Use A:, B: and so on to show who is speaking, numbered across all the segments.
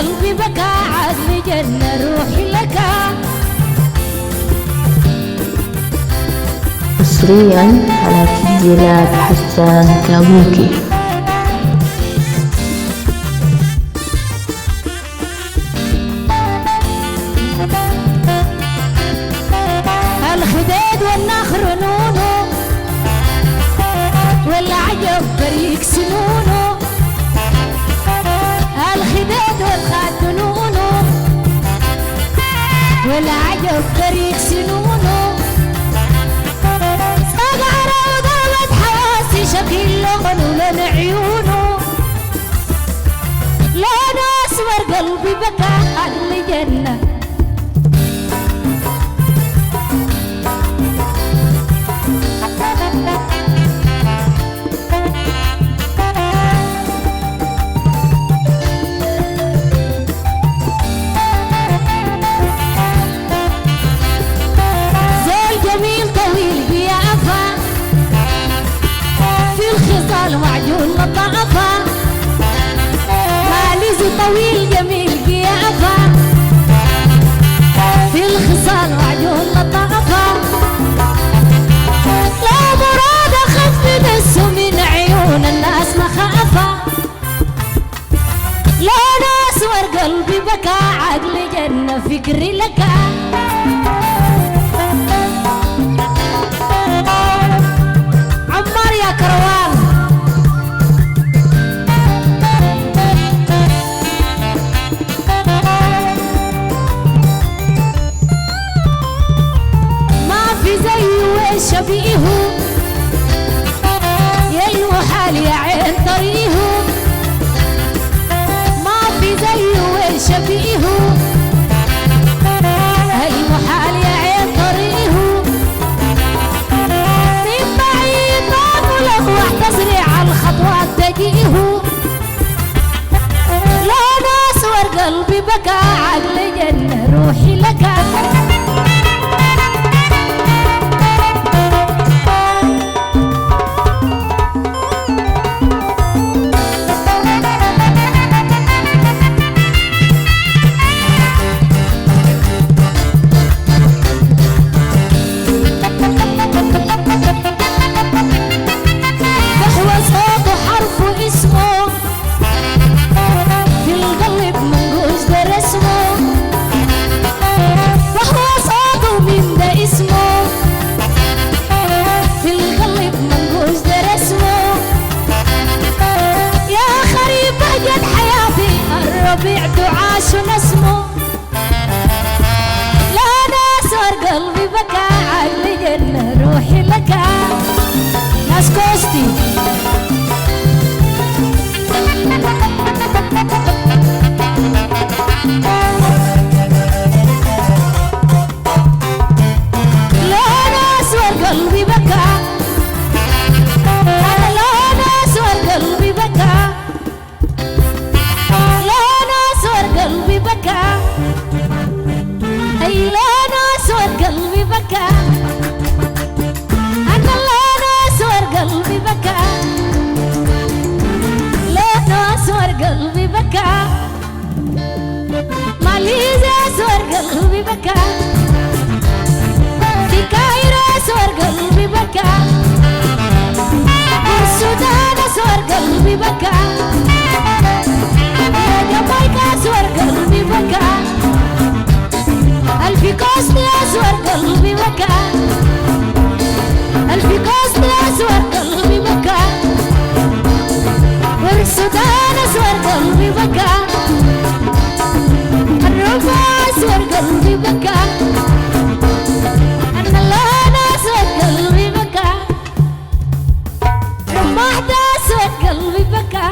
A: قلبي بكى عقلي جنة روحي لك.
B: حصريا على تسجيلات حسان كابوكي.
A: الخديد والنخر نونو والعجب فريق سنونو. الخديد والخد نونو والعجب فريق سنونو. صقع روضة حواسي شكل لون ولون عيونو. لون أسمر قلبي بكى عقلي جنة. معجون لطافة ماليزي طويل جميل قيافة. في الخصال معجون لطافة لا مراد أخف نفسه من عيون الناس مخافة. لون أسمر قلبي بكى عقلي جنة فكري لك. عمار يا كروان شبيهه يا المحال يا عين طريقه. ما في زيه شبيهه المحال يا عين طريقه. من بعيد ما ملوح تسريع الخطوات تجيه. لون أسور قلبي بكى عقلي جنة روحي لك. ربيع دعاش ونسمه. لا ناسور قلبي بكى عقلي جنة روحي لك. ناس كوستي لا ناسور قلبي بكى. أنا لا ناسور قلبي بكى. قلبي بكى أي لون أسود قلبي بكى. أنا لون أسود قلبي بكى. لون أسود قلبي بكى. ماليزيا أسود قلبي بكى. في كايرو أسود قلبي بكى. والسودان أسود قلبي بكى. أسور قلبي بكى. ألفي قصدي أسور قلبي بكى. ألفي قصدي أسور قلبي بكى. والسودان أسور قلبي بكى. الربع أسور قلبي بكى. النلان أسور قلبي بكى. رمحت أسور قلبي بكى.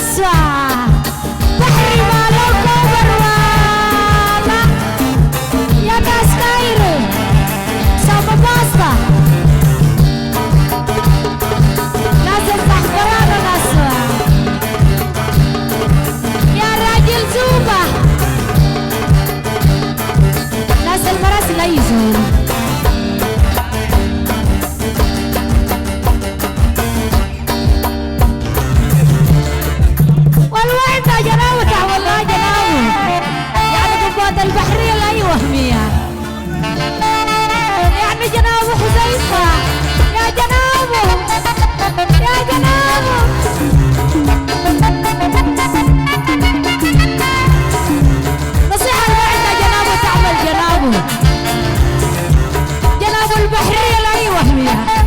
A: أسوأ بحري ما لو كبر ولا يا ناس كايرو سامة باستا نازل تحبرانا ناسوا يا راجل زوبة نازل براس لا يزول البحرية لا يوهميها يعني جنابه حذيفة يا جنابه يا جنابه نصيحة الوعدة جنابه تعمل جنابه جنابه البحرية لا يوهميها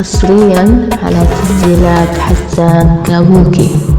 B: حصريا على تسجيلات حسان كابوكي.